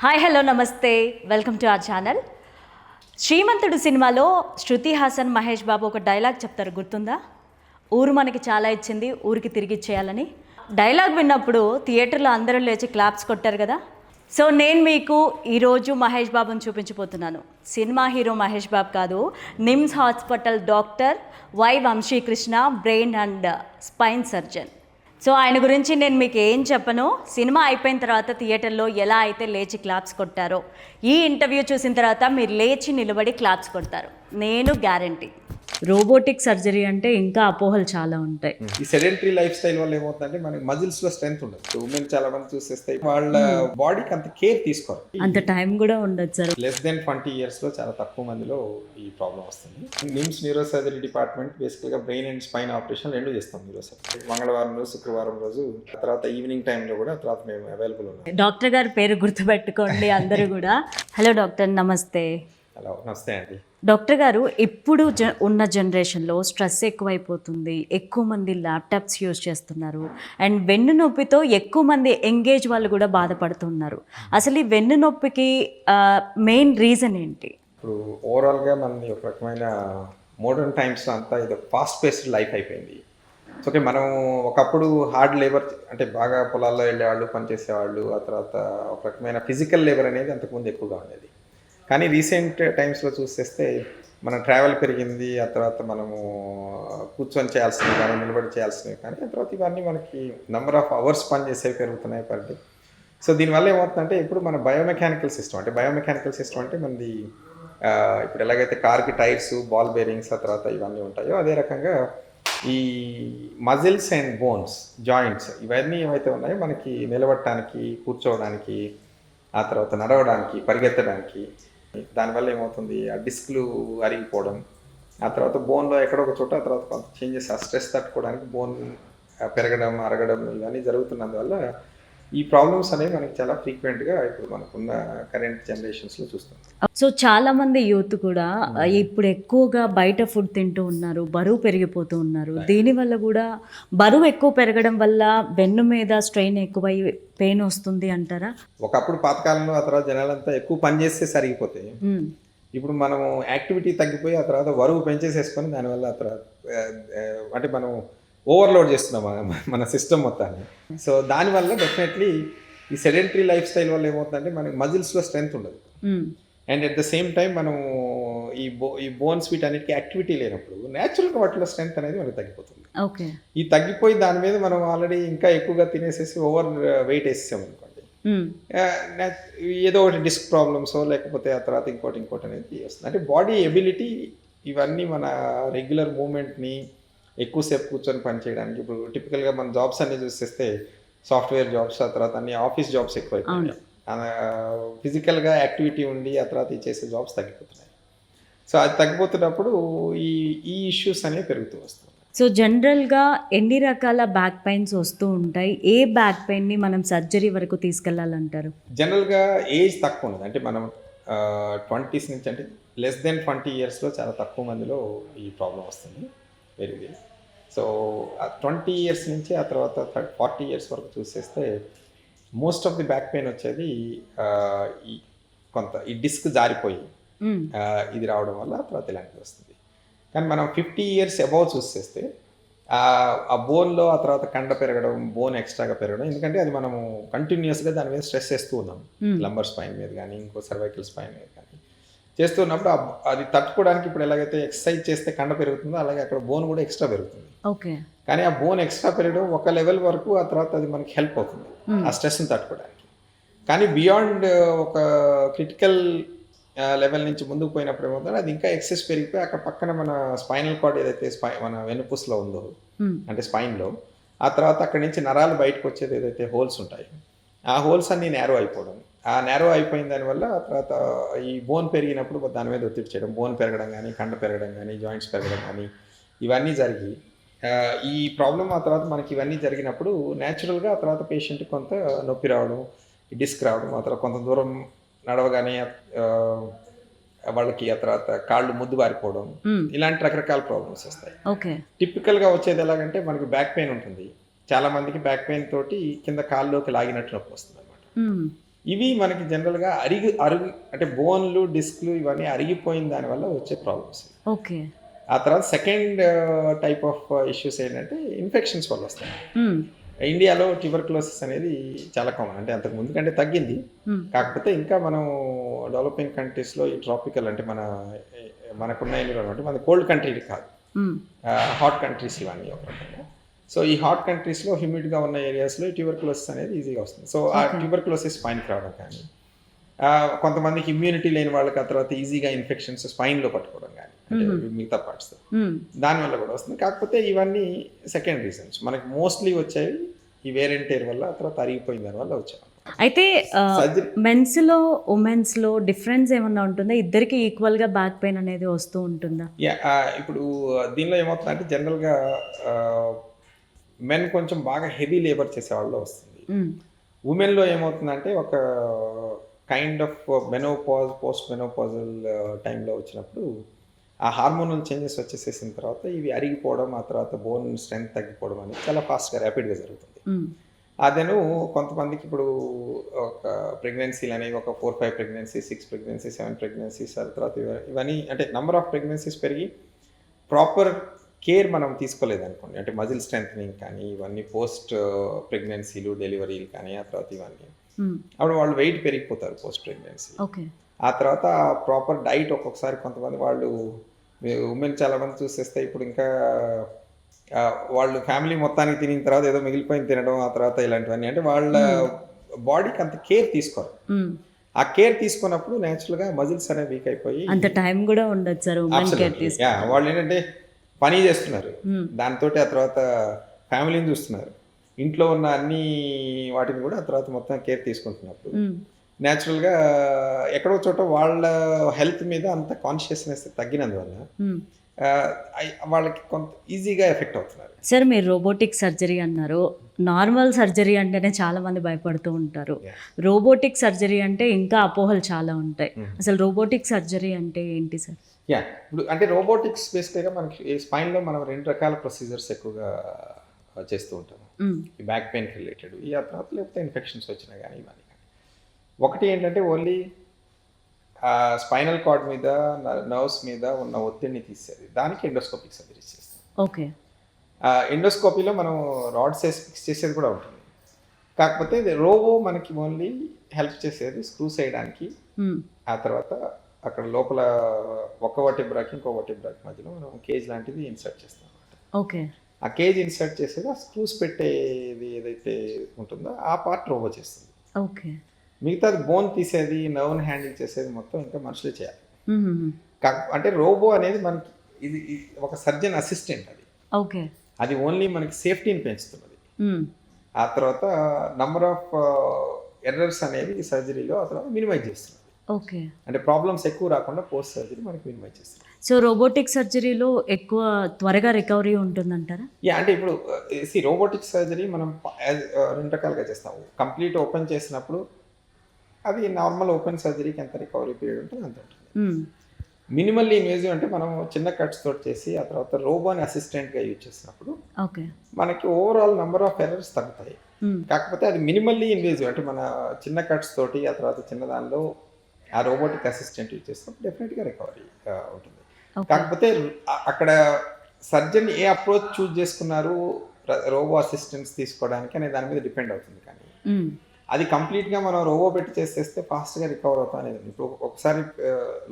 Hi hello నమస్తే welcome to our channel. శ్రీమంతుడు సినిమాలో శృతి హాసన్ మహేష్ బాబు ఒక డైలాగ్ చెప్తారు, గుర్తుందా? ఊరు మనకి చాలా ఇచ్చింది, ఊరికి తిరిగి ఇచ్చేయాలని. డైలాగ్ విన్నప్పుడు థియేటర్లో అందరూ లేచి క్లాప్స్ కొట్టారు కదా. సో నేను మీకు ఈరోజు మహేష్ బాబుని చూపించబోతున్నాను. సినిమా హీరో మహేష్ బాబు కాదు, NIMS hospital doctor Y Vamsikrishna, brain and spine surgeon. So ఆయన గురించి నేను మీకు ఏం చెప్పను. సినిమా అయిపోయిన తర్వాత థియేటర్లో ఎలా అయితే లేచి క్లాప్స్ కొట్టారో, ఈ ఇంటర్వ్యూ చూసిన తర్వాత మీరు లేచి నిలబడి క్లాప్స్ కొడతారు, నేను గ్యారంటీ. రోబోటిక్ సర్జరీ అంటే ఇంకా అపోహలు చాలా ఉంటాయి. ఈ సెడెంటరీ లైఫ్ స్టైల్ వల్ల ఏమవుతుందంటే మనకి మజిల్స్ లో స్ట్రెంత్ ఉండదు. ఉమెన్ చాలా మంది చూసేస్తే వాళ్ళ బాడీకి అంత కేర్ తీసుకోరు, అంత టైం కూడా ఉండదు సార్. లెస్ దెన్ 20 years లో చాలా తక్కువ మందిలో ఈ ప్రాబ్లం వస్తుంది. నిమ్స్ న్యూరో సర్జరీ డిపార్ట్మెంట్ బేసికల్ గా బ్రెయిన్ అండ్ స్పైన్ ఆపరేషన్ రెండు చేస్తాం న్యూరో సర్జరీ. మంగళవారం రోజు, శుక్రవారం రోజు, తర్వాత ఈవినింగ్ టైంలో కూడా తర్వాత మేము అవైలబుల్ ఉన్నాం. డాక్టర్ గారి పేరు గుర్తుపెట్టుకోండి అందరూ కూడా. హలో డాక్టర్, నమస్తే. హలో, నమస్తే అండి. డాక్టర్ గారు, ఇప్పుడు ఉన్న జనరేషన్లో స్ట్రెస్ ఎక్కువైపోతుంది, ఎక్కువ మంది ల్యాప్టాప్స్ యూజ్ చేస్తున్నారు, అండ్ వెన్ను నొప్పితో ఎక్కువ మంది ఎంగేజ్ వాళ్ళు కూడా బాధపడుతున్నారు. అసలు ఈ వెన్ను నొప్పికి మెయిన్ రీజన్ ఏంటి? ఇప్పుడు ఓవరాల్గా మనది ఒక రకమైన మోడర్న్ టైమ్స్లో అంతా ఇది ఫాస్ట్ పేస్డ్ లైఫ్ అయిపోయింది. ఓకే, మనం ఒకప్పుడు హార్డ్ లేబర్ అంటే బాగా పొలాల్లో వెళ్ళేవాళ్ళు, పనిచేసేవాళ్ళు. ఆ తర్వాత ఒక రకమైన ఫిజికల్ లేబర్ అనేది అంతకుముందు ఎక్కువగా ఉండేది. కానీ రీసెంట్ టైమ్స్లో చూసేస్తే మన ట్రావెల్ పెరిగింది. ఆ తర్వాత మనము కూర్చొని చేయాల్సినవి కానీ, నిలబడి చేయాల్సినవి కానీ, ఆ తర్వాత ఇవన్నీ మనకి నెంబర్ ఆఫ్ అవర్స్ పని చేసేవి పెరుగుతున్నాయి పర్ డే. సో దీనివల్ల ఏమవుతుందంటే ఇప్పుడు మన బయోమెకానికల్ సిస్టమ్ అంటే మనది ఇప్పుడు ఎలాగైతే కార్కి టైర్స్, బాల్ బేరింగ్స్, ఆ తర్వాత ఇవన్నీ ఉంటాయో అదే రకంగా ఈ మజిల్స్ అండ్ బోన్స్, జాయింట్స్ ఇవన్నీ ఏవైతే ఉన్నాయో మనకి నిలబడటానికి, కూర్చోవడానికి, ఆ తర్వాత నడవడానికి, పరిగెత్తడానికి, దానివల్ల ఏమవుతుంది, ఆ డిస్క్లు అరిగిపోవడం, ఆ తర్వాత బోన్లో ఎక్కడో ఒక చోట, ఆ తర్వాత కొంత చేంజెస్, ఆ స్ట్రెస్ తట్టుకోవడానికి బోన్ పెరగడం, అరగడం ఇవన్నీ జరుగుతున్నందువల్ల ఈ ప్రాబ్లమ్స్ అనేవి మనకి చాలా ఫ్రీక్వెంట్గా ఇప్పుడు మనకున్న కరెంట్ జనరేషన్స్లో చూస్తాం. సో చాలా మంది యూత్ కూడా ఇప్పుడు ఎక్కువగా బయట ఫుడ్ తింటూ ఉన్నారు, బరువు పెరిగిపోతూ ఉన్నారు. దీనివల్ల కూడా బరువు ఎక్కువ పెరగడం వల్ల వెన్ను మీద స్ట్రెయిన్ ఎక్కువై పెయిన్ వస్తుంది అంటారా? ఒకప్పుడు పాతకాలంలో ఆ తర్వాత జనాలంతా ఎక్కువ పని చేస్తే సరిగిపోతే, ఇప్పుడు మనము యాక్టివిటీ తగ్గిపోయి ఆ తర్వాత బరువు పెంచేసేసుకొని దానివల్ల ఆ తర్వాత అంటే మనం ఓవర్లోడ్ చేస్తున్నాం మన సిస్టమ్ మొత్తాన్ని. సో దానివల్ల డెఫినెట్లీ ఈ సెడెంటరీ లైఫ్ స్టైల్ వల్ల ఏమవుతుందంటే మనకి మజిల్స్లో స్ట్రెంత్ ఉండదు. And at the same time మనం ఈ బోన్స్ వీటన్నిటికీ యాక్టివిటీ లేనప్పుడు న్యాచురల్గా వాటిలో స్ట్రెంత్ అనేది మనకి తగ్గిపోతుంది. ఓకే, ఈ తగ్గిపోయి దాని మీద మనం ఆల్రెడీ ఇంకా ఎక్కువగా తినేసేసి ఓవర్ వెయిట్ వేసేసాం అనుకోండి, ఏదో ఒకటి డిస్క్ ప్రాబ్లమ్స్ లేకపోతే ఆ తర్వాత ఇంకోటి అనేది వస్తుంది. అంటే బాడీ ఎబిలిటీ ఇవన్నీ మన రెగ్యులర్ మూమెంట్ని ఎక్కువసేపు కూర్చొని పని చేయడానికి, ఇప్పుడు టిపికల్గా మన జాబ్స్ అన్ని చూసేస్తే సాఫ్ట్వేర్ జాబ్స్, ఆ తర్వాత అన్ని ఆఫీస్ జాబ్స్ ఎక్కువైపోయినాయి. ఫిజికల్గా యాక్టివిటీ ఉండి ఆ తర్వాత చేసే జాబ్స్ తగ్గిపోతున్నాయి. సో అది తగ్గిపోతున్నప్పుడు ఈ ఇష్యూస్ అనేవి పెరుగుతూ వస్తుంది. సో జనరల్గా ఎన్ని రకాల బ్యాక్ పెయిన్స్ వస్తూ ఉంటాయి? ఏ బ్యాక్ పెయిన్ని మనం సర్జరీ వరకు తీసుకెళ్ళాలంటారు? జనరల్గా ఏజ్ తక్కువ ఉన్నది, అంటే మనం 20s నుంచి, అంటే లెస్ దెన్ 20 yearsలో చాలా తక్కువ మందిలో ఈ ప్రాబ్లం వస్తుంది, వెరీ. సో 20 years నుంచి ఆ తర్వాత 40 years వరకు చూసేస్తే most of the back pain వచ్చేది ఈ డిస్క్ జారిపోయి ఇది రావడం వల్ల ఆ తర్వాత ఇలాంటిది వస్తుంది. కానీ మనం 50 years అబౌవ్ చూసేస్తే ఆ బోన్లో ఆ తర్వాత కండ పెరగడం, బోన్ ఎక్స్ట్రాగా పెరగడం, ఎందుకంటే అది మనము కంటిన్యూస్గా దాని మీద స్ట్రెస్ చేస్తూ ఉన్నాం, లంబర్ స్పైన్ మీద కానీ, ఇంకో సర్వైకల్ స్పైన్ మీద కానీ చేస్తున్నప్పుడు అది తట్టుకోవడానికి ఇప్పుడు ఎలాగైతే ఎక్సర్సైజ్ చేస్తే కండ పెరుగుతుందో అలాగే అక్కడ బోన్ కూడా ఎక్స్ట్రా పెరుగుతుంది. ఓకే, కానీ ఆ బోన్ ఎక్స్ట్రా పెరగడం ఒక లెవెల్ వరకు, ఆ తర్వాత అది మనకి హెల్ప్ అవుతుంది ఆ స్ట్రెస్ని తట్టుకోవడానికి. కానీ బియాండ్ ఒక క్రిటికల్ లెవెల్ నుంచి ముందుకు పోయినప్పుడు ఏమవుతుందో అది ఇంకా ఎక్సెస్ పెరిగిపోయి అక్కడ పక్కన మన స్పైనల్ కార్డ్ ఏదైతే మన వెన్నుపూసలో ఉందో, అంటే స్పైన్లో, ఆ తర్వాత అక్కడి నుంచి నరాలు బయటకు వచ్చేది ఏదైతే హోల్స్ ఉంటాయి, ఆ హోల్స్ అన్నీ నేరో అయిపోవడం, ఆ నేరో అయిపోయిన దానివల్ల ఆ తర్వాత ఈ బోన్ పెరిగినప్పుడు దాని మీద ఒత్తిడి చేయడం, బోన్ పెరగడం కానీ, కండ పెరగడం కానీ, జాయింట్స్ పెరగడం కానీ ఇవన్నీ జరిగి ఈ ప్రాబ్లం ఆ తర్వాత మనకి ఇవన్నీ జరిగినప్పుడు న్యాచురల్గా ఆ తర్వాత పేషెంట్ కొంత నొప్పి రావడం, డిస్క్ రావడం, ఆ తర్వాత కొంత దూరం నడవగానే వాళ్ళకి ఆ తర్వాత కాళ్ళు ముద్దు బారిపోవడం, ఇలాంటి రకరకాల ప్రాబ్లమ్స్ వస్తాయి. ఓకే, టిపికల్గా వచ్చేది ఎలాగంటే మనకి బ్యాక్ పెయిన్ ఉంటుంది, చాలా మందికి బ్యాక్ పెయిన్ తోటి కింద కాళ్ళలోకి లాగినట్టు నొప్పి వస్తుంది అనమాట. ఇవి మనకి జనరల్గా అరుగు అంటే బోన్లు డిస్క్లు ఇవన్నీ అరిగిపోయిన దానివల్ల వచ్చే ప్రాబ్లమ్స్. ఓకే. ఆ తర్వాత సెకండ్ టైప్ ఆఫ్ ఇష్యూస్ ఏంటంటే ఇన్ఫెక్షన్స్ వల్ల వస్తాయి. ఇండియాలో ట్యూబర్క్లోసిస్ అనేది చాలా కామన్, అంటే అంతకు ముందు కంటే తగ్గింది. కాకపోతే ఇంకా మనం డెవలపింగ్ కంట్రీస్లో ఈ ట్రాపికల్ అంటే మనకున్న ఎన్విరాన్మెంట్ మన కోల్డ్ కంట్రీ కాదు, హాట్ కంట్రీస్ ఇవన్నీ ఒక రకంగా. సో ఈ హాట్ కంట్రీస్లో హ్యూమిడ్గా ఉన్న ఏరియాస్లో ట్యూబర్క్లోసిస్ అనేది ఈజీగా వస్తుంది. సో ఆ ట్యూబర్క్లోసిస్ స్పైన్కి రావడం కానీ, కొంతమందికి ఇమ్యూనిటీ లేని వాళ్ళకి ఆ తర్వాత ఈజీగా ఇన్ఫెక్షన్స్ స్పైన్లో పట్టుకోవడం కానీ, అంటే మిగతా పార్ట్స్ దానివల్ల కూడా వస్తుంది. కాకపోతే ఇవన్నీ సెకండ్ రీజన్స్. మనకి మోస్ట్లీ వచ్చేవి ఈ వేర్ అండ్ టేర్ వల్ల, ఆ తర్వాత అరిగిపోయిన దాని వల్ల వచ్చాయి. అయితే మెన్స్లో ఉమెన్స్లో డిఫరెన్స్ ఏమన్నా ఉంటుందా? ఇద్దరికి ఈక్వల్గా బ్యాక్ పెయిన్ అనేది వస్తూ ఉంటుందా? ఇప్పుడు దీనిలో ఏమవుతుందంటే జనరల్గా మెన్ కొంచెం బాగా హెవీ లేబర్ చేసే వాళ్ళు వస్తుంది. ఉమెన్లో ఏమవుతుందంటే ఒక kind of menopause, post menopausal టైంలో వచ్చినప్పుడు ఆ హార్మోనల్ చేంజెస్ వచ్చేసేసిన తర్వాత ఇవి అరిగిపోవడం, ఆ తర్వాత బోన్ స్ట్రెంగ్త్ తగ్గిపోవడం అనేది చాలా ఫాస్ట్గా ర్యాపిడ్గా జరుగుతుంది. అదేను కొంతమందికి ఇప్పుడు ఒక ప్రెగ్నెన్సీలు అనేవి ఒక 4-5 ప్రెగ్నెన్సీస్, 6 ప్రెగ్నెన్సీస్, 7 ప్రెగ్నెన్సీస్, ఆ తర్వాత ఇవన్నీ అంటే నెంబర్ ఆఫ్ ప్రెగ్నెన్సీస్ పెరిగి ప్రాపర్ కేర్ మనం తీసుకోలేదనుకోండి, అంటే మజిల్ స్ట్రెంథనింగ్ కానీ ఇవన్నీ పోస్ట్ ప్రెగ్నెన్సీలు, డెలివరీలు కానీ, ఆ తర్వాత ఇవన్నీ అప్పుడు వాళ్ళు వెయిట్ పెరిగిపోతారు పోస్ట్ ప్రెగ్నెన్సీ. ఆ తర్వాత ప్రాపర్ డైట్ ఒక్కొక్కసారి కొంతమంది వాళ్ళు ఉమెన్ చాలామంది చూసేస్తే ఇప్పుడు ఇంకా వాళ్ళు ఫ్యామిలీ మొత్తానికి తినిన తర్వాత ఏదో మిగిలిపోయిన తినడం, ఆ తర్వాత ఇలాంటివన్నీ, అంటే వాళ్ళ బాడీకి అంత కేర్ తీసుకోరు. ఆ కేర్ తీసుకున్నప్పుడు న్యాచురల్గా మజిల్స్ అనేవి వీక్ అయిపోయి అంత టైం కూడా ఉండదు సార్. వాళ్ళు ఏంటంటే పని చేస్తున్నారు, దాంతో ఆ తర్వాత ఫ్యామిలీని చూస్తున్నారు, ఇంట్లో ఉన్న అన్ని వాటిని కూడా ఆ తర్వాత మొత్తం కేర్ తీసుకుంటున్నప్పుడు న్యాచురల్గా ఎక్కడో చోట వాళ్ళ హెల్త్ మీద అంత కాన్షియస్నెస్ తగ్గినందువల్ల వాళ్ళకి కొంత ఈజీగా ఎఫెక్ట్ అవుతున్నారు. సార్ మీరు రోబోటిక్ సర్జరీ అన్నారు. నార్మల్ సర్జరీ అంటేనే చాలా మంది భయపడుతూ ఉంటారు. రోబోటిక్ సర్జరీ అంటే ఇంకా అపోహలు చాలా ఉంటాయి. అసలు రోబోటిక్ సర్జరీ అంటే ఏంటి సార్? ఇప్పుడు అంటే రోబోటిక్స్ బేస్డ్గా మనకి స్పైన్లో మనం 2 రకాల ప్రొసీజర్స్ ఎక్కువగా చేస్తూ ఉంటాము. ఈ బ్యాక్ పెయిన్ రిలేటెడ్, ఈ ఆ తర్వాత లేకపోతే ఇన్ఫెక్షన్స్ వచ్చినా కానీ ఇవన్నీ. ఒకటి ఏంటంటే ఓన్లీ స్పైనల్ కార్డ్ మీద, నర్వ్స్ మీద ఉన్న ఒత్తిడిని తీసేది, దానికి ఎండోస్కోపిక్ సర్జరీ చేస్తాం. ఓకే. ఎండోస్కోపీలో మనం రాడ్స్ ఫిక్స్ చేసేది కూడా ఉంటుంది. కాకపోతే ఇది రోబో మనకి ఓన్లీ హెల్ప్ చేసేది స్క్రూస్ వేయడానికి, ఆ తర్వాత అక్కడ లోపల ఒక వర్టెబ్రాకి ఇంకో వర్టెబ్రాకి మధ్యలో మనం కేజ్ లాంటిది ఇన్సర్ట్ చేస్తాం అన్నమాట. ఓకే. ఆ కేజ్ ఇన్సర్ట్ చేసేది, ఆ స్క్రూస్ పెట్టేది ఏదైతే ఉంటుందో ఆ పార్ట్ రోబో చేస్తుంది. ఓకే. మిగతాది బోన్ తీసేది, నర్వ్ని హ్యాండిల్ చేసేది మొత్తం ఇంకా మనుషులే చేయాలి. అంటే రోబో అనేది మనకి ఇది ఒక సర్జన్ అసిస్టెంట్. అది ఓకే. అది ఓన్లీ మనకి సేఫ్టీని పెంచుతున్నది. ఆ తర్వాత నంబర్ ఆఫ్ ఎర్రర్స్ అనేవి ఈ సర్జరీలో ఆ తర్వాత మినిమైజ్ చేస్తుంది. ఓకే. అంటే ప్రాబ్లమ్స్ ఎక్కువ రాకుండా పోస్ట్ సర్జరీ మనకి మినిమైజ్ చేస్తుంది. సో రోబోటిక్ సర్జరీలో ఎక్కువ త్వరగా రికవరీ ఉంటుందంటారా? అంటే ఇప్పుడు రోబోటిక్ సర్జరీ మనం 2 రకాలుగా చేస్తాము. కంప్లీట్ ఓపెన్ చేసినప్పుడు అది నార్మల్ ఓపెన్ సర్జరీకి ఎంత రికవరీ పీరియడ్ ఉంటుంది అంత ఉంటుంది. మినిమల్లీ ఇన్వేజివ్ అంటే మనం చిన్న కట్స్ తోటి చేసి ఆ తర్వాత రోబోని అసిస్టెంట్గా యూజ్ చేసినప్పుడు మనకి ఓవరాల్ నెంబర్ ఆఫ్ ఎర్రర్స్ తగ్గుతాయి. కాకపోతే అది మినిమల్లీ ఇన్వేజివ్ అంటే మన చిన్న కట్స్ తోటి ఆ తర్వాత చిన్న దానిలో ఆ రోబోటిక్ అసిస్టెంట్ యూజ్ చేసినప్పుడు డెఫినెట్గా రికవరీ ఉంటుంది. కాకపోతే అక్కడ సర్జన్ ఏ అప్రోచ్ చూజ్ చేసుకున్నారు రోబో అసిస్టెంట్స్ తీసుకోవడానికి అనే దాని మీద డిపెండ్ అవుతుంది. కానీ అది కంప్లీట్గా మనం రోబో పెట్టి చేసేస్తే ఫాస్ట్గా రికవర్ అవుతాం అనేది. ఇప్పుడు ఒకసారి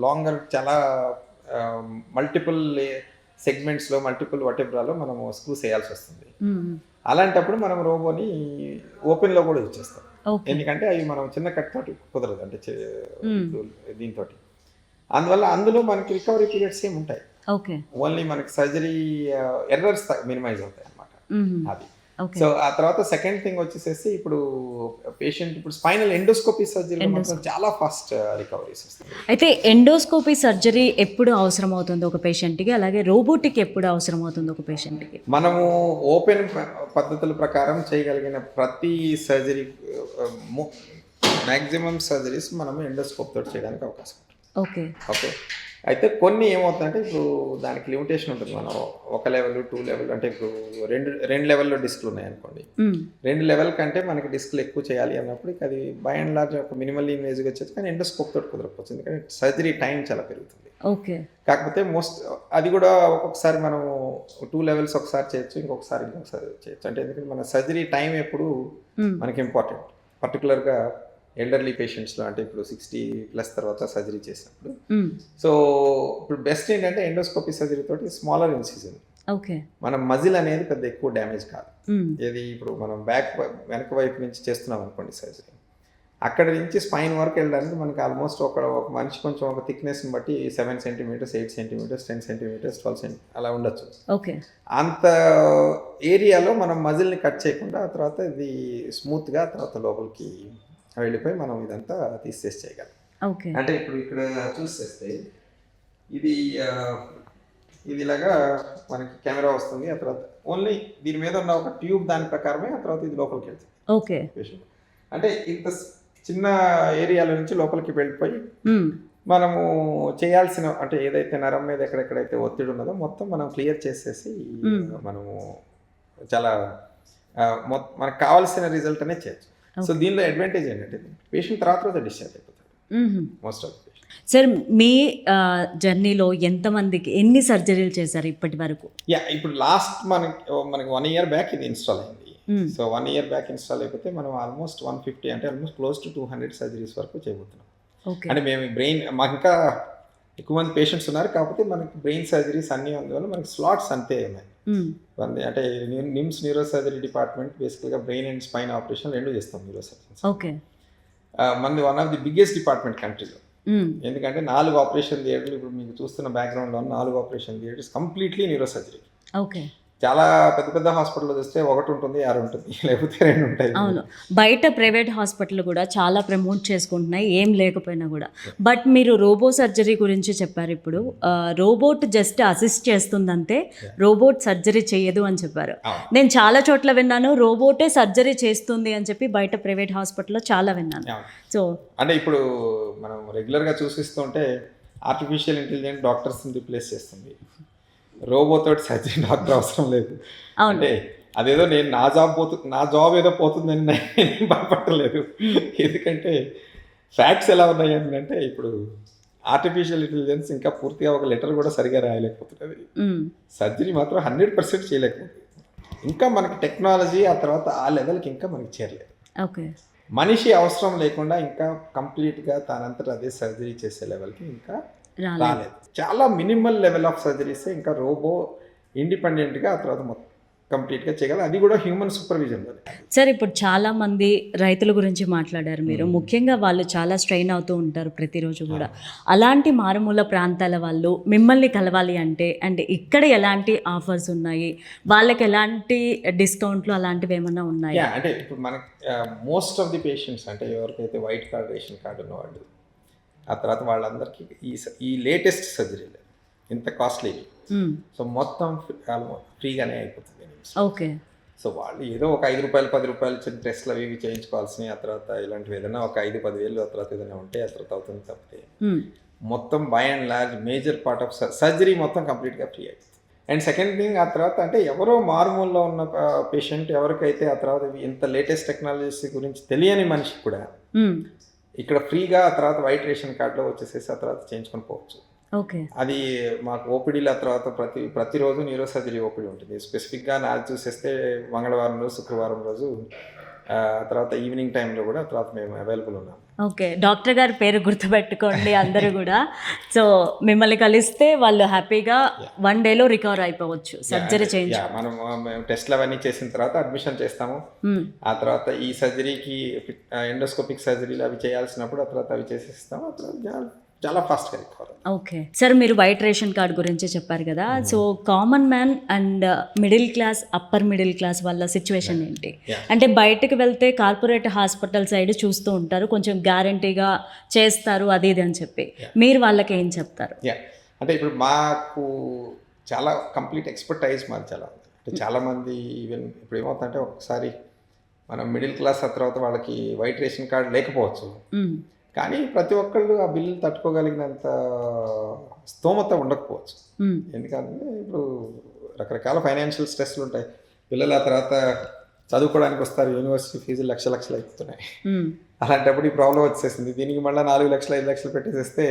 లాంగర్ చాలా మల్టిపుల్ సెగ్మెంట్స్లో మల్టిపుల్ వర్టెబ్రాలో మనం స్క్రూస్ వేయాల్సి వస్తుంది. అలాంటప్పుడు మనం రోబోని ఓపెన్లో కూడా యూజ్ చేస్తాం. ఎందుకంటే అవి మనం చిన్న కట్ తోటి కుదరదు, అంటే దీంతో. అందువల్ల అందులో మనకి రికవరీ పీరియడ్స్ ఏమి ఉంటాయి. ఓన్లీ మనకి సర్జరీ ఎర్రర్స్ మినిమైజ్ అవుతాయి అన్నమాట. అది సో ఆ తర్వాత సెకండ్ థింగ్ వచ్చేసేసి ఇప్పుడు పేషెంట్ ఇప్పుడు స్పైనల్ ఎండోస్కోపీ సర్జరీ మాత్రం చాలా ఫాస్ట్ రికవరీస్ వస్తాయి. అయితే ఎండోస్కోపీ సర్జరీ ఎప్పుడు అవసరం అవుతుంది ఒక పేషెంట్కి, అలాగే రోబోటిక్ ఎప్పుడు అవసరం అవుతుంది ఒక పేషెంట్కి? మనము ఓపెన్ పద్ధతుల ప్రకారం చేయగలిగిన ప్రతి సర్జరీ మ్యాక్సిమం సర్జరీస్ మనము ఎండోస్కోప్ తోటి చేయడానికి అవకాశం ఉంటుంది. ఓకే. అయితే కొన్ని ఏమవుతుందంటే ఇప్పుడు దానికి లిమిటేషన్ ఉంటుంది. మనం ఒక లెవెల్, 2 లెవెల్ అంటే ఇప్పుడు రెండు లెవెల్‌లో డిస్క్‌లు ఉన్నాయనుకోండి. హ్మ్. 2 లెవెల్ కంటే మనకి డిస్క్‌లు ఎక్కువ చేయాలి అన్నప్పుడు ఇక అది బై అండ్ లార్జ్ ఒక మినిమల్లీ ఇన్వేజివ్‌గా వచ్చేది. కానీ ఎండోస్కోప్ తోటి కుదరకపోవచ్చు. ఎందుకంటే సర్జరీ టైం చాలా పెరుగుతుంది. ఓకే. కాకపోతే అది కూడా ఒక్కొక్కసారి మనం 2 లెవెల్స్ ఒకసారి చేయొచ్చు. ఇంకొకసారి చేయొచ్చు. అంటే ఎందుకంటే మన సర్జరీ టైం ఎప్పుడు హ్మ్. మనకి ఇంపార్టెంట్. పర్టిక్యులర్‌గా ఎల్డర్లీ పేషెంట్స్‌లో అంటే ఇప్పుడు 60+ తర్వాత సర్జరీ చేసినప్పుడు. హ్మ్. సో, ఇప్పుడు బెస్ట్ ఏంటంటే ఎండోస్కోపీ సర్జరీ తోటి స్మాలర్ ఇన్సిజన్. ఓకే. మన మజిల్ అనేది పెద్ద ఎక్కువ డ్యామేజ్ కాదు. హ్మ్. ఏది ఇప్పుడు మనం వెనక వైపు నుంచి చేస్తున్నాం అనుకోండి సర్జరీ. అక్కడి నుంచి స్పైన్ వరకు వెళ్ళడానికి మనకి ఆల్మోస్ట్ ఒక మనిషి కొంచెం ఒక థిక్‌నెస్‌ని బట్టి 7 సెంటీమీటర్స్, 8 సెంటీమీటర్స్, 10 సెంటీమీటర్స్, 12 అలా ఉండొచ్చు. ఓకే. అంత ఏరియాలో మనం మజిల్‌ని కట్ చేయకుండా ఆ తర్వాత ఇది స్మూత్‌గా తర్వాత లోపలికి వెళ్ళిపోయి మనం ఇదంతా తీసేసి చేయగలం. ఓకే. అంటే ఇప్పుడు ఇక్కడ చూసేస్తే ఇది ఇది ఇలాగా మనకి కెమెరా వస్తుంది. ఆ తర్వాత ఓన్లీ దీని మీద ఉన్న ఒక ట్యూబ్ దాని ప్రకారమే ఆ తర్వాత ఇది లోపలికి వెళ్తుంది ఓకే. పేషెంట్. అంటే ఇంత చిన్న ఏరియాలో నుంచి లోపలికి వెళ్ళిపోయి హ్మ్. మనము చేయాల్సిన అంటే ఏదైతే నరం మీద ఎక్కడెక్కడైతే ఒత్తిడి ఉన్నదో మొత్తం మనం క్లియర్ చేసేసి మనము చాలా మనకు కావాల్సిన రిజల్ట్ అనేది చేయొచ్చు. సో దీనిలో అడ్వాంటేజ్ ఏంటంటే పేషెంట్ తర్వాత డిశ్చార్జ్ అయిపోతాడు most of the patient. Sir మీ జర్నీలో ఎంతమందికి ఎన్ని సర్జరీలు చేశారు ఇప్పటి వరకు? ఇప్పుడు లాస్ట్ మనకి 1 ఇయర్ బ్యాక్ ఇది ఇన్స్టాల్ అయింది. సో 1 ఇయర్ బ్యాక్ ఇన్స్టాల్ అయిపోతే మనం ఆల్మోస్ట్ 150 అంటే ఆల్మోస్ట్ క్లోజ్ టు 200 సర్జరీస్ వరకు చేయబోతున్నాం. అంటే మేము మాకు ఇంకా ఎక్కువ మంది పేషెంట్స్ ఉన్నారు. కాకపోతే మనకి బ్రెయిన్ సర్జరీస్ అన్నీ అందువల్ల మనకి స్లాట్స్ అంతే ఉన్నాయి. అంటే నిమ్స్ న్యూరో సర్జరీ డిపార్ట్మెంట్ బేసికల్గా బ్రెయిన్ అండ్ స్పైన్ ఆపరేషన్ 2 చేస్తాం న్యూరో సర్జన్స్. ఓకే. మనది one of the biggest department కంట్రీలో. ఎందుకంటే 4 ఆపరేషన్ థియేటర్లు ఇప్పుడు మీకు చూస్తున్న బ్యాక్గ్రౌండ్లో 4 operation theatres completely neuro surgery. Okay. చాలా పెద్ద పెద్ద హాస్పిటల్లో చూస్తే 1 ఉంటుంది, 6 ఉంటుంది, లేకపోతే 2 ఉంటాయి. అవును, బయట ప్రైవేట్ హాస్పిటల్ కూడా చాలా ప్రమోట్ చేసుకుంటున్నాయి ఏం లేకపోయినా కూడా. బట్ మీరు రోబో సర్జరీ గురించి చెప్పారు. ఇప్పుడు రోబోట్ జస్ట్ అసిస్ట్ చేస్తుందంటే రోబోట్ సర్జరీ చేయదు అని చెప్పారు. నేను చాలా చోట్ల విన్నాను రోబోటే సర్జరీ చేస్తుంది అని చెప్పి బయట ప్రైవేట్ హాస్పిటల్లో చాలా విన్నాను. సో అంటే ఇప్పుడు మనం రెగ్యులర్గా చూసిస్తుంటే ఆర్టిఫిషియల్ ఇంటెలిజెన్స్ డాక్టర్స్ని రిప్లేస్ చేస్తుంది. రోబోతో సర్జరీ డాక్టర్ అవసరం లేదు. అంటే అదేదో నేను నా జాబ్ ఏదో పోతుందని నేను భయపడలేదు. ఎందుకంటే ఫ్యాక్ట్స్ ఎలా ఉన్నాయి అంటే ఇప్పుడు ఆర్టిఫిషియల్ ఇంటెలిజెన్స్ ఇంకా పూర్తిగా ఒక లెటర్ కూడా సరిగా రాయలేకపోతున్నది. సర్జరీ మాత్రం 100% చేయలేకపోతుంది. ఇంకా మనకి టెక్నాలజీ ఆ తర్వాత ఆ లెవెల్కి ఇంకా మనకి చేరలేదు. ఓకే. మనిషి అవసరం లేకుండా ఇంకా కంప్లీట్గా తనంతట అదే సర్జరీ చేసే లెవెల్కి ఇంకా రాలేదు. చాలా మినిమల్ లెవెల్ ఆఫ్ సర్జరీస్ ఇంకా రోబో ఇండిపెండెంట్గా ఆ తర్వాత మొత్తం కంప్లీట్గా చేయగలరు. అది కూడా హ్యూమన్ సూపర్విజన్. సార్ ఇప్పుడు చాలా మంది రైతుల గురించి మాట్లాడారు మీరు. ముఖ్యంగా వాళ్ళు చాలా స్ట్రెయిన్ అవుతూ ఉంటారు ప్రతిరోజు కూడా. అలాంటి మారుమూల ప్రాంతాల వాళ్ళు మిమ్మల్ని కలవాలి అంటే ఇక్కడ ఎలాంటి ఆఫర్స్ ఉన్నాయి, వాళ్ళకి ఎలాంటి డిస్కౌంట్లు అలాంటివి ఏమన్నా ఉన్నాయి? అంటే ఇప్పుడు మనకి మోస్ట్ ఆఫ్ ది పేషెంట్స్ అంటే ఎవరికైతే వైట్ కార్డ్ రేషన్ కార్డు ఉన్నవాళ్ళు ఆ తర్వాత వాళ్ళందరికీ ఈ లేటెస్ట్ సర్జరీలు ఇంత కాస్ట్లీ. సో మొత్తం ఫ్రీగానే అయిపోతుంది. ఓకే. సో వాళ్ళు ఏదో ఒక 5 రూపాయలు 10 రూపాయలు చిన్న టెస్ట్లు అవి చేయించుకోవాల్సినవి. ఆ తర్వాత ఇలాంటివి ఏదైనా ఒక 5-10 వేలు ఆ తర్వాత ఏదైనా ఉంటే ఆ తర్వాత అవుతుంది. తప్పితే మొత్తం by and large major part of surgery మొత్తం కంప్లీట్గా ఫ్రీ అయిపోతుంది. అండ్ సెకండ్ థింగ్ ఆ తర్వాత అంటే ఎవరో మారుమూలలో ఉన్న పేషెంట్ ఎవరికైతే ఆ తర్వాత ఇంత లేటెస్ట్ టెక్నాలజీస్ గురించి తెలియని మనిషికి కూడా ఇక్కడ ఫ్రీగా ఆ తర్వాత వైట్ రేషన్ కార్డులో వచ్చేసేసి ఆ తర్వాత చేయించుకొని పోవచ్చు. ఓకే. అది మాకు ఓపీడీల తర్వాత ప్రతిరోజు న్యూరో సర్జరీ ఓపీడీ ఉంటుంది. స్పెసిఫిక్గా నాది చూసేస్తే మంగళవారం రోజు, శుక్రవారం రోజు తర్వాత ఈవినింగ్ టైంలో కూడా తర్వాత మేము అవైలబుల్ ఉన్నాం. ఓకే. డాక్టర్ గారి పేరు గుర్తుపెట్టుకోండి అందరూ కూడా. సో మిమ్మల్ని కలిస్తే వాళ్ళు హ్యాపీగా 1 డేలో రికవర్ అయిపోవచ్చు సర్జరీ చేయించి. మేము టెస్ట్లు అవన్నీ చేసిన తర్వాత అడ్మిషన్ చేస్తాము. ఆ తర్వాత ఈ సర్జరీకి ఎండోస్కోపిక్ సర్జరీలు అవి చేయాల్సినప్పుడు ఆ తర్వాత అవి చేసేస్తాము. ఆ తర్వాత చాలా ఫాస్ట్గా రికవర్. ఓకే. సార్ మీరు వైట్ రేషన్ కార్డ్ గురించి చెప్పారు కదా. So common man and middle class, upper middle class వాళ్ళ సిచ్యువేషన్ ఏంటి? అంటే బయటకు వెళ్తే కార్పొరేట్ హాస్పిటల్ సైడ్ చూస్తూ ఉంటారు, కొంచెం గ్యారంటీగా చేస్తారు అది ఇది అని చెప్పి. మీరు వాళ్ళకి ఏం చెప్తారు? అంటే ఇప్పుడు మాకు చాలా కంప్లీట్ ఎక్స్పర్టైజ్ మాది చాలా ఉంది. అంటే చాలామంది ఈవెన్ ఇప్పుడు ఏమవుతుందంటే ఒకసారి మనం మిడిల్ క్లాస్ ఆ తర్వాత వాళ్ళకి వైట్ రేషన్ కార్డ్ లేకపోవచ్చు. కానీ ప్రతి ఒక్కళ్ళు ఆ బిల్లులు తట్టుకోగలిగినంత స్తోమత ఉండకపోవచ్చు. ఎందుకంటే ఇప్పుడు రకరకాల ఫైనాన్షియల్ స్ట్రెస్లు ఉంటాయి. పిల్లలు ఆ తర్వాత చదువుకోవడానికి వస్తారు, యూనివర్సిటీ ఫీజులు లక్షలు అయిపోతున్నాయి. అలాంటప్పుడు ఈ ప్రాబ్లం వచ్చేసింది. దీనికి మళ్ళీ 4 లక్షలు 5 లక్షలు పెట్టేసేస్తే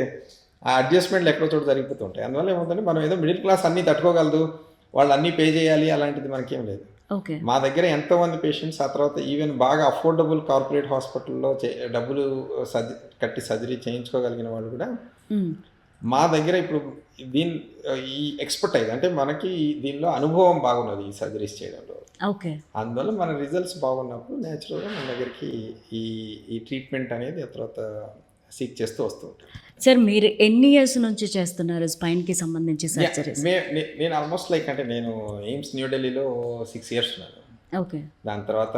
ఆ అడ్జస్ట్మెంట్లు ఎక్కడో చోట జరిగిపోతూ ఉంటాయి. అందువల్ల ఏమవుతుందంటే మనం ఏదో మిడిల్ క్లాస్ అన్నీ తట్టుకోగలదు, వాళ్ళు అన్నీ పే చేయాలి అలాంటిది మనకేం లేదు. ఓకే. మా దగ్గర ఎంతోమంది పేషెంట్స్ ఆ తర్వాత ఈవెన్ బాగా అఫోర్డబుల్ కార్పొరేట్ హాస్పిటల్లో డబ్బులు కట్టి సర్జరీ చేయించుకోగలిగిన వాళ్ళు కూడా మా దగ్గర ఇప్పుడు ఈ ఎక్స్పర్టైజ్ అంటే మనకి దీనిలో అనుభవం బాగున్నది ఈ సర్జరీస్ చేయడంలో. ఓకే. అందువల్ల మన రిజల్ట్స్ బాగున్నప్పుడు నేచురల్గా మన దగ్గరికి ఈ ట్రీట్మెంట్ అనేది ఆ తర్వాత సీక్ చేస్తూ వస్తూ ఉంటాం. సార్ మీరు ఎన్ని ఇయర్స్ నుంచి చేస్తున్నారు స్పైన్కి సంబంధించి సర్జరీస్? నేను ఆల్మోస్ట్ అంటే నేను ఎయిమ్స్ న్యూఢిల్లీలో 6 years ఉన్నాను. ఓకే. దాని తర్వాత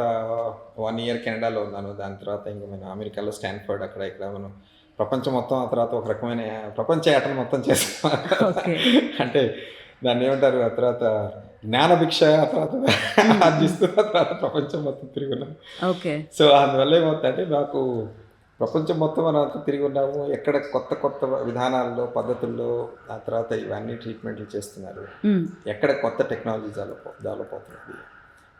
1 year కెనడాలో ఉన్నాను. దాని తర్వాత ఇంకా నేను అమెరికాలో స్టాన్ఫర్డ్ అక్కడ ఇక్కడ మనం ప్రపంచం మొత్తం ఆ తర్వాత ఒక రకమైన ప్రపంచ యాటను మొత్తం చేస్తాం. అంటే దాన్ని ఏమంటారు, ఆ తర్వాత జ్ఞానభిక్ష ఆ తర్వాత ఆర్జిస్తూ ఆ తర్వాత ప్రపంచం మొత్తం తిరిగి ఉన్నాను. ఓకే. సో అందువల్ల ఏమవుతుందంటే నాకు ప్రపంచం మొత్తం మనం అంతా తిరిగి ఉన్నాము. ఎక్కడ కొత్త విధానాల్లో పద్ధతుల్లో ఆ తర్వాత ఇవన్నీ ట్రీట్మెంట్లు చేస్తున్నారు, ఎక్కడ కొత్త టెక్నాలజీ డెవలప్ అవుతుంది,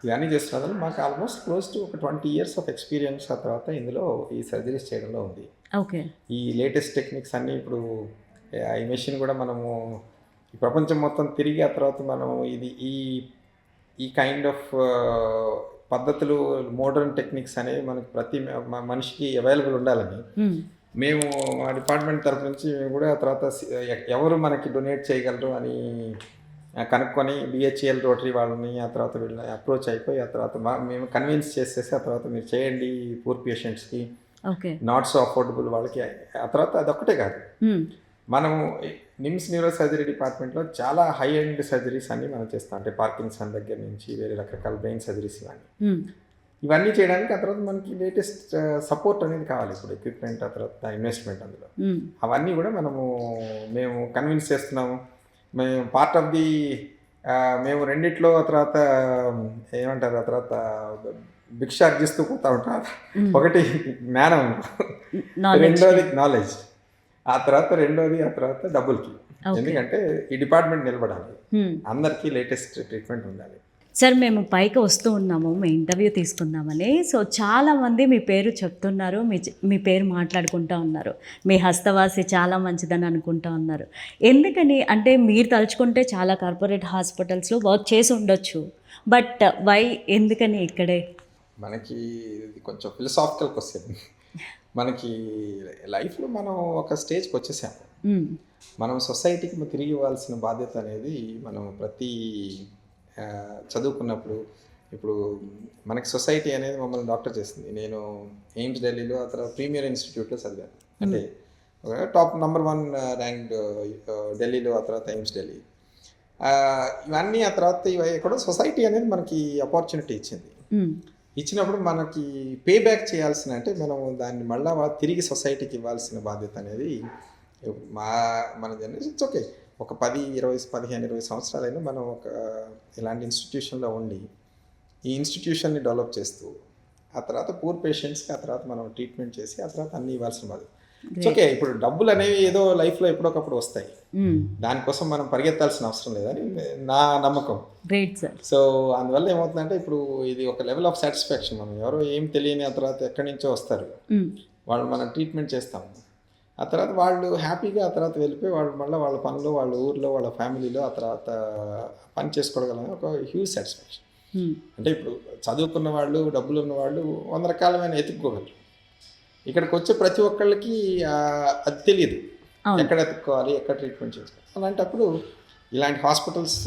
ఇవన్నీ చేస్తున్నారు. మాకు ఆల్మోస్ట్ క్లోజ్ టు ఒక 20 years ఆఫ్ ఎక్స్పీరియన్స్ ఆ తర్వాత ఇందులో ఈ సర్జరీస్ చేయడంలో ఉంది. ఓకే. ఈ లేటెస్ట్ టెక్నిక్స్ అన్నీ ఇప్పుడు ఈ మెషిన్ కూడా మనము ఈ ప్రపంచం మొత్తం తిరిగి ఆ తర్వాత మనం ఇది ఈ కైండ్ ఆఫ్ పద్ధతులు మోడర్న్ టెక్నిక్స్ అనేవి మనకు ప్రతి మనిషికి అవైలబుల్ ఉండాలని మేము మా డిపార్ట్మెంట్ తరఫు నుంచి మేము కూడా ఆ తర్వాత ఎవరు మనకి డొనేట్ చేయగలరు అని కనుక్కొని BHEL రోటరీ వాళ్ళని ఆ తర్వాత వీళ్ళని అప్రోచ్ అయిపోయి ఆ తర్వాత మేము కన్విన్స్ చేసేసి ఆ తర్వాత మీరు చేయండి పూర్ పేషెంట్స్కి, నాట్ సో అఫోర్డబుల్ వాళ్ళకి. ఆ తర్వాత అదొక్కటే కాదు, మనము నిమ్స్ న్యూరో సర్జరీ డిపార్ట్మెంట్లో చాలా హై ఎండ్ సర్జరీస్ అన్నీ మనం చేస్తాం. అంటే పార్కిన్సన్ దగ్గర నుంచి వేరే రకరకాల బ్రెయిన్ సర్జరీస్ ఇవన్నీ చేయడానికి ఆ తర్వాత మనకి లేటెస్ట్ సపోర్ట్ అనేది కావాలి. ఇప్పుడు ఎక్విప్మెంట్ ఆ తర్వాత ఇన్వెస్ట్మెంట్ అందులో అవన్నీ కూడా మేము కన్విన్స్ చేస్తున్నాము. మేము పార్ట్ ఆఫ్ ది మేము రెండిట్లో ఆ తర్వాత ఏమంటారు ఆ తర్వాత భిక్ష అర్జిస్తూ పోతా ఉంటాం. ఒకటి జ్ఞానం, రెండోది నాలెడ్జ్, ఆ తర్వాత డబ్బులకి. ఎందుకంటే ఈ డిపార్ట్మెంట్ నిలబడాలి, అందరికీ లేటెస్ట్ ట్రీట్మెంట్ ఉండాలి. సార్ మేము పైకి వస్తూ ఉన్నాము మీ ఇంటర్వ్యూ తీసుకుందామని. సో చాలామంది మీ పేరు చెప్తున్నారు, మీ పేరు మాట్లాడుకుంటూ ఉన్నారు, మీ హస్తవాసి చాలా మంచిదని అనుకుంటూ ఉన్నారు. ఎందుకని అంటే మీరు తలుచుకుంటే చాలా కార్పొరేట్ హాస్పిటల్స్లో వర్క్ చేసి ఉండొచ్చు, బట్ వై ఎందుకని ఇక్కడే? మనకి ఇది కొంచెం ఫిలసాఫికల్ క్వశ్చన్. మనకి లైఫ్లో మనం ఒక స్టేజ్కి వచ్చేసాము. మనం సొసైటీకి తిరిగి ఇవ్వాల్సిన బాధ్యత అనేది మనం ప్రతి చదువుకున్నప్పుడు ఇప్పుడు మనకి సొసైటీ అనేది మమ్మల్ని డాక్టర్ చేసింది. నేను ఎయిమ్స్ ఢిల్లీలో ఆ తర్వాత ప్రీమియర్ ఇన్స్టిట్యూట్లో చదివాను. అంటే ఒక టాప్ నెంబర్ 1 ర్యాంక్డ్ ఢిల్లీలో, ఆ తర్వాత ఎయిమ్స్ ఢిల్లీ. ఇవన్నీ ఆ తర్వాత ఇవి ఎక్కడో సొసైటీ అనేది మనకి ఆపర్చునిటీ ఇచ్చింది. ఇచ్చినప్పుడు మనకి పే బ్యాక్ చేయాల్సిన, అంటే మనం దాన్ని మళ్ళీ తిరిగి సొసైటీకి ఇవ్వాల్సిన బాధ్యత అనేది మన జనరేషన్ ఓకే ఒక 15-20 సంవత్సరాలైనా మనం ఒక ఇలాంటి ఇన్స్టిట్యూషన్లో ఉండి ఈ ఇన్స్టిట్యూషన్ని డెవలప్ చేస్తూ ఆ తర్వాత పూర్ పేషెంట్స్కి ఆ తర్వాత మనం ట్రీట్మెంట్ చేసి ఆ తర్వాత అన్నీ ఇవ్వాల్సిన బాధ్యత. ఓకే, ఇప్పుడు డబ్బులు అనేవి ఏదో లైఫ్లో ఎప్పుడొకప్పుడు వస్తాయి, దానికోసం మనం పరిగెత్తాల్సిన అవసరం లేదని నా నమ్మకం. సో అందువల్ల ఏమవుతుందంటే ఇప్పుడు ఇది ఒక లెవెల్ ఆఫ్ సాటిస్ఫాక్షన్. మనం ఎవరో ఏం తెలియని ఆ తర్వాత ఎక్కడి నుంచో వస్తారు, వాళ్ళు మనం ట్రీట్మెంట్ చేస్తాము, ఆ తర్వాత వాళ్ళు హ్యాపీగా ఆ తర్వాత వెళ్ళిపోయి వాళ్ళు మళ్ళీ వాళ్ళ పనులు, వాళ్ళ ఊర్లో, వాళ్ళ ఫ్యామిలీలో ఆ తర్వాత పని చేసుకోగలని ఒక హ్యూజ్ సాటిస్ఫాక్షన్. అంటే ఇప్పుడు చదువుకున్న వాళ్ళు, డబ్బులు ఉన్న వాళ్ళు 100 రకాలమైన ఎత్తుక్కోగలరు. ఇక్కడికి వచ్చే ప్రతి ఒక్కళ్ళకి అది తెలియదు, ఎక్కడ ఎత్తుక్కోవాలి, ఎక్కడ ట్రీట్మెంట్ చేసుకోవాలి. అలాంటప్పుడు ఇలాంటి హాస్పిటల్స్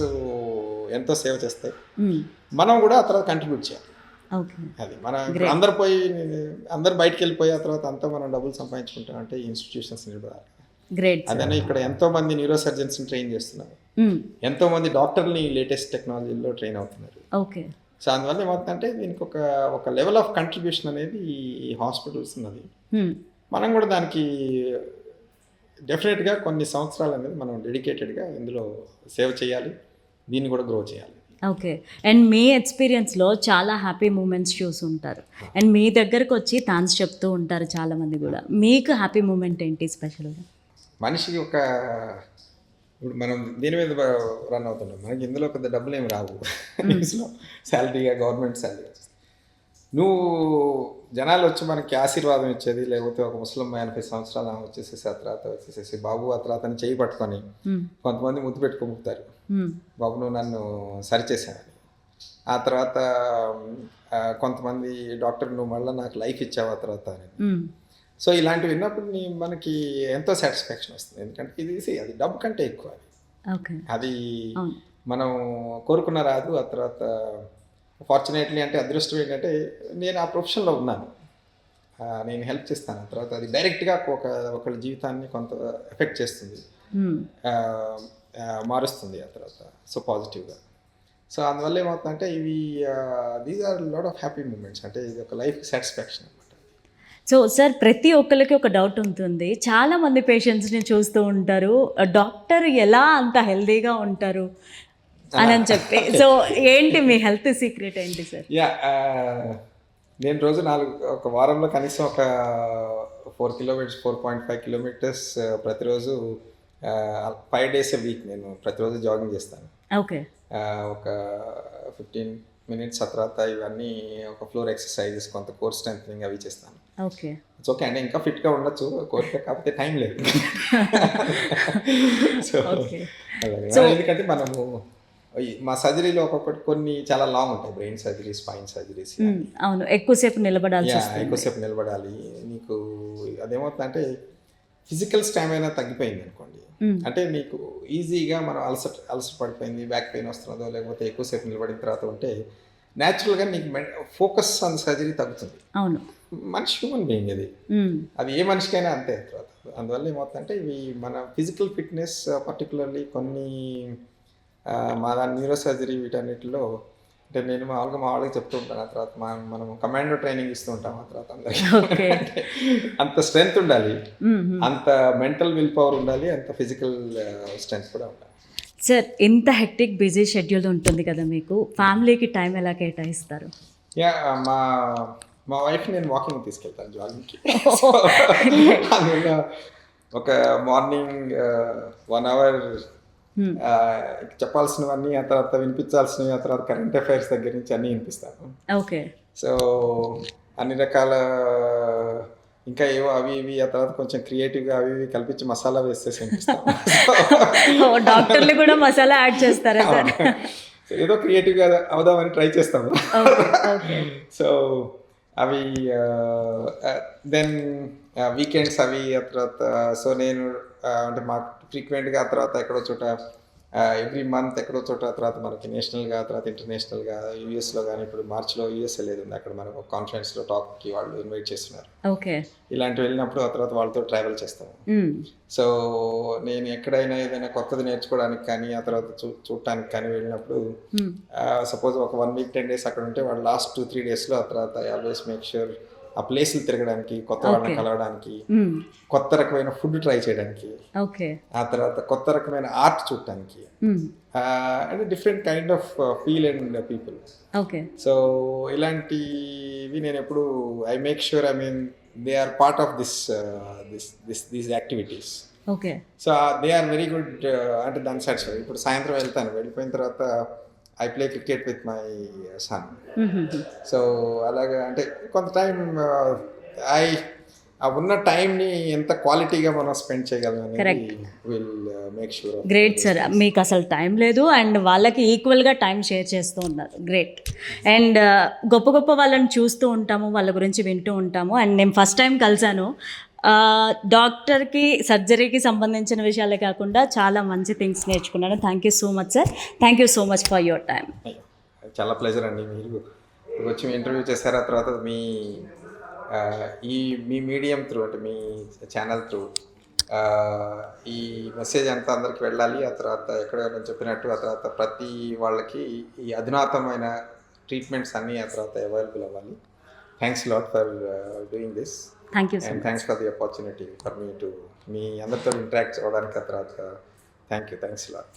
ఎంతో సేవ చేస్తాయి, మనం కూడా ఆ తర్వాత కంట్రిబ్యూట్ చేయాలి. అది మన అందరు బయటకు వెళ్ళిపోయి ఆ తర్వాత అంతా మనం డబ్బులు సంపాదించుకుంటాం అంటే ఇన్స్టిట్యూషన్స్ నిలబడాలి. అదనే ఇక్కడ ఎంతో మంది న్యూరో సర్జన్స్ని ట్రైన్ చేస్తున్నారు, ఎంతో మంది డాక్టర్ని లేటెస్ట్ టెక్నాలజీలో ట్రైన్ అవుతున్నారు. సో అందువల్ల ఏమవుతుందంటే దీనికి ఒక లెవెల్ ఆఫ్ కంట్రిబ్యూషన్ అనేది ఈ హాస్పిటల్స్ ఉన్నది. మనం కూడా దానికి డెఫినెట్గా కొన్ని సంవత్సరాలు అనేది మనం డెడికేటెడ్గా ఇందులో సేవ్ చేయాలి, దీన్ని కూడా గ్రో చేయాలి. ఓకే. అండ్ మీ ఎక్స్‌పీరియన్స్‌లో చాలా హ్యాపీ మూమెంట్స్ చూసుంటారు. అండ్ మీ దగ్గరకు వచ్చి థాంక్స్ చెప్తూ ఉంటారు చాలామంది గూడా. మీకు హ్యాపీ మూమెంట్ ఏంటి స్పెషల్‌గా? మనిషికి ఒక ఇప్పుడు మనం దీని మీద రన్ అవుతున్నాం. మనకి ఇందులో పెద్ద డబ్బులేమి రావు. న్యూస్‌లో సాలరీగా గవర్నమెంట్ సాలరీ. నువ్వు జనాలొచ్చి మనకి ఆశీర్వాదం ఇచ్చేది, లేకపోతే ఒక ముసలమ్మ 80 సంవత్సరాలు ఆమె వచ్చేసేసి ఆ తర్వాత వచ్చేసేసి బాబు ఆ తర్వాత అని చెయ్యి పట్టుకొని హ్మ్. కొంతమంది ముద్దు పెట్టుకోముతారు. హ్మ్. బాబు నువ్వు నన్ను సరిచేసావని. ఆ తర్వాత కొంతమంది డాక్టర్ నువ్వు మళ్ళీ నాకు లైఫ్ ఇచ్చావు ఆ తర్వాత అని. హ్మ్. సో ఇలాంటివి విన్నప్పుడు మనకి ఎంతో సాటిస్ఫాక్షన్ వస్తుంది. ఎందుకంటే అది డబ్బు కంటే ఎక్కువ అది. ఓకే. అది అవును. మనం కోరుకున్న రాదు. ఆ తర్వాత ఫార్చునేట్లీ అంటే అదృష్టం ఏంటంటే నేను ఆ ప్రొఫెషన్‌లో ఉన్నాను. నేను హెల్ప్ చేస్తాను. ఆ తర్వాత అది డైరెక్ట్‌గా ఒకళ్ళ జీవితాన్ని కొంత ఎఫెక్ట్ చేస్తుంది. హ్మ్. ఆహ్, మారుస్తుంది ఆ తర్వాత. సో పాజిటివ్‌గా. సో అందువల్ల ఏమవుతుందంటే ఇవి these are lot of happy moments. అంటే ఇది ఒక లైఫ్ సాటిస్ఫాక్షన్ అనమాట. సో సార్ ప్రతి ఒక్కళ్ళకి ఒక డౌట్ ఉంటుంది. చాలామంది పేషెంట్స్‌ని చూస్తూ ఉంటారు. డాక్టర్ ఎలా అంత హెల్తీగా ఉంటారు అని చెప్పి. సో ఏంటి మీ హెల్త్ సీక్రెట్ ఏంటి సార్? నేను రోజు ఒక వారంలో కనీసం ఒక 4 కిలోమీటర్స్ 4.5 కిలోమీటర్స్ ప్రతిరోజు 5 డేస్ ఎ వీక్ నేను ప్రతిరోజు జాగింగ్ చేస్తాను. ఓకే. ఒక 15 మినిట్స్ ఆ తర్వాత ఇవన్నీ ఒక ఫ్లోర్ ఎక్సర్సైజెస్ కొంత కోర్ స్ట్రెంథనింగ్ అవి చేస్తాను. ఓకే. ఇట్స్ ఓకే అంటే ఇంకా ఫిట్గా ఉండొచ్చు కోరిక, కాకపోతే టైం లేదు. So okay. అలాగే ఎందుకంటే మనము మా సర్జరీలో ఒక్కొక్కటి కొన్ని చాలా లాంగ్ ఉంటాయి. Brain surgery, spine surgeries. అవును. ఎక్కువసేపు నిలబడాల్సి వస్తుంది. ఎక్కువసేపు నిలబడాలి. నీకు అదేమవుతుందంటే ఫిజికల్ స్టామినా తగ్గిపోయింది అనుకోండి. అంటే నీకు ఈజీగా మనం అలసట పడిపోయింది, బ్యాక్ పెయిన్ వస్తున్నదో లేకపోతే ఎక్కువసేపు నిలబడిన తర్వాత ఉంటే న్యాచురల్గా నీకు ఫోకస్ ఆన్ సర్జరీ తగ్గుతుంది. అవును. మనిషి హ్యూమన్ బీయింగ్ అది ఏ మనిషికైనా అంతే తర్వాత. అందువల్ల ఏమవుతుందంటే ఇవి మన ఫిజికల్ ఫిట్నెస్ పర్టికులర్లీ కొన్ని మా దాని న్యూరో సర్జరీ వీటన్నిటిలో అంటే నేను మా వాళ్ళకి చెప్తూ ఉంటాను. ఆ తర్వాత మనం కమాండో ట్రైనింగ్ ఇస్తూ ఉంటాం ఆ తర్వాత అందరికీ. అంత స్ట్రెంగ్త్ ఉండాలి, అంత మెంటల్ విల్ పవర్ ఉండాలి, అంత ఫిజికల్ స్ట్రెంగ్త్ కూడా ఉండాలి. సార్ ఇంత హెక్టిక్ బిజీ షెడ్యూల్ ఉంటుంది కదా మీకు, ఫ్యామిలీకి టైం ఎలా కేటాయిస్తారు? మా వైఫ్ నేను వాకింగ్ తీసుకెళ్తాను, జాగింగ్కి. అందువల్ల ఒక మార్నింగ్ 1 అవర్ చెప్పాల్సినవన్నీ, ఆ తర్వాత వినిపించాల్సినవి, ఆ తర్వాత కరెంట్ అఫైర్స్ దగ్గర నుంచి అన్నీ వినిపిస్తాను. ఓకే. సో అన్ని రకాల ఇంకా ఏవో అవి ఇవి ఆ తర్వాత కొంచెం క్రియేటివ్గా అవి ఇవి కల్పించి మసాలా వేసేసి వినిపిస్తాను. డాక్టర్లు కూడా మసాలా యాడ్ చేస్తారా సార్? ఏదో క్రియేటివ్గా అవుదామని ట్రై చేస్తాము. సో అవి దెన్ వీకెండ్స్ అవి ఆ తర్వాత సో నేను అంటే మాకు ఫ్రీక్వెంట్గా ఆ తర్వాత ఎక్కడో చోట ఎవ్రీ మంత్ ఎక్కడో చోట ఆ తర్వాత మనకి నేషనల్గా తర్వాత ఇంటర్నేషనల్గా యూఎస్లో కానీ ఇప్పుడు మార్చిలో యూఎస్ వెళ్ళేది ఉంది. అక్కడ మనకు కాన్ఫరెన్స్లో టాక్కి వాళ్ళు ఇన్వైట్ చేస్తున్నారు. ఓకే. ఇలాంటివి వెళ్ళినప్పుడు ఆ తర్వాత వాళ్ళతో ట్రావెల్ చేస్తాము. సో నేను ఎక్కడైనా ఏదైనా కొత్తది నేర్చుకోవడానికి కానీ ఆ తర్వాత చూడటానికి కానీ వెళ్ళినప్పుడు సపోజ్ ఒక 1 వీక్ 10 డేస్ అక్కడ ఉంటే వాళ్ళు లాస్ట్ 2-3 డేస్లో ఆ తర్వాత ఐ ఆల్వేస్ మేక్ ష్యూర్ ఆ ప్లేస్లు తిరగడానికి, కొత్త వాళ్ళని కలవడానికి, కొత్త రకమైన ఫుడ్ ట్రై చేయడానికి, ఆ తర్వాత కొత్త రకమైన ఆర్ట్ చూడటానికి, అంటే different kind of feel and people. So ఇలాంటివి నేను ఎప్పుడు I make sure they are part of these activities. So they are very good. అంటే దాని సాటిస్ఫై. ఇప్పుడు సాయంత్రం వెళ్ళిపోయిన తర్వాత I play cricket with my son. So అలాగా అంటే కొంత టైం ఉన్న టైంని ఎంత క్వాలిటీగా మనం స్పెండ్ చేయగలం అనేది will make sure. Great sir, మీకు అసలు టైం లేదు అండ్ వాళ్ళకి ఈక్వల్గా టైం షేర్ చేస్తూ ఉన్నారు. గ్రేట్. అండ్ గొప్ప గొప్ప వాళ్ళని చూస్తూ ఉంటాము, వాళ్ళ గురించి వింటూ ఉంటాము. అండ్ నేను ఫస్ట్ టైం కలిసాను. డాక్టర్కి సర్జరీకి సంబంధించిన విషయాలే కాకుండా చాలా మంచి థింగ్స్ నేర్చుకున్నాను. Thank you so much sir. Thank you so much for your time. చాలా ప్లెజర్ అండి. మీరు వచ్చి ఇంటర్వ్యూ చేశారు. ఆ తర్వాత మీ మీడియం త్రూ అంటే మీ ఛానల్ త్రూ ఈ మెసేజ్ అంతా అందరికి వెళ్ళాలి. ఆ తర్వాత ఎక్కడైనా చెప్పినట్టు ఆ తర్వాత ప్రతి వాళ్ళకి ఈ అధునాతమైన ట్రీట్మెంట్స్ అన్నీ ఆ తర్వాత అవైలబుల్ అవ్వాలి. Thanks lot for doing this. Thank you and thanks for the opportunity for me to మీ అందరితో ఇంటరాక్ట్ అవ్వడానికి. ఆ తర్వాత థ్యాంక్స్ లాట్.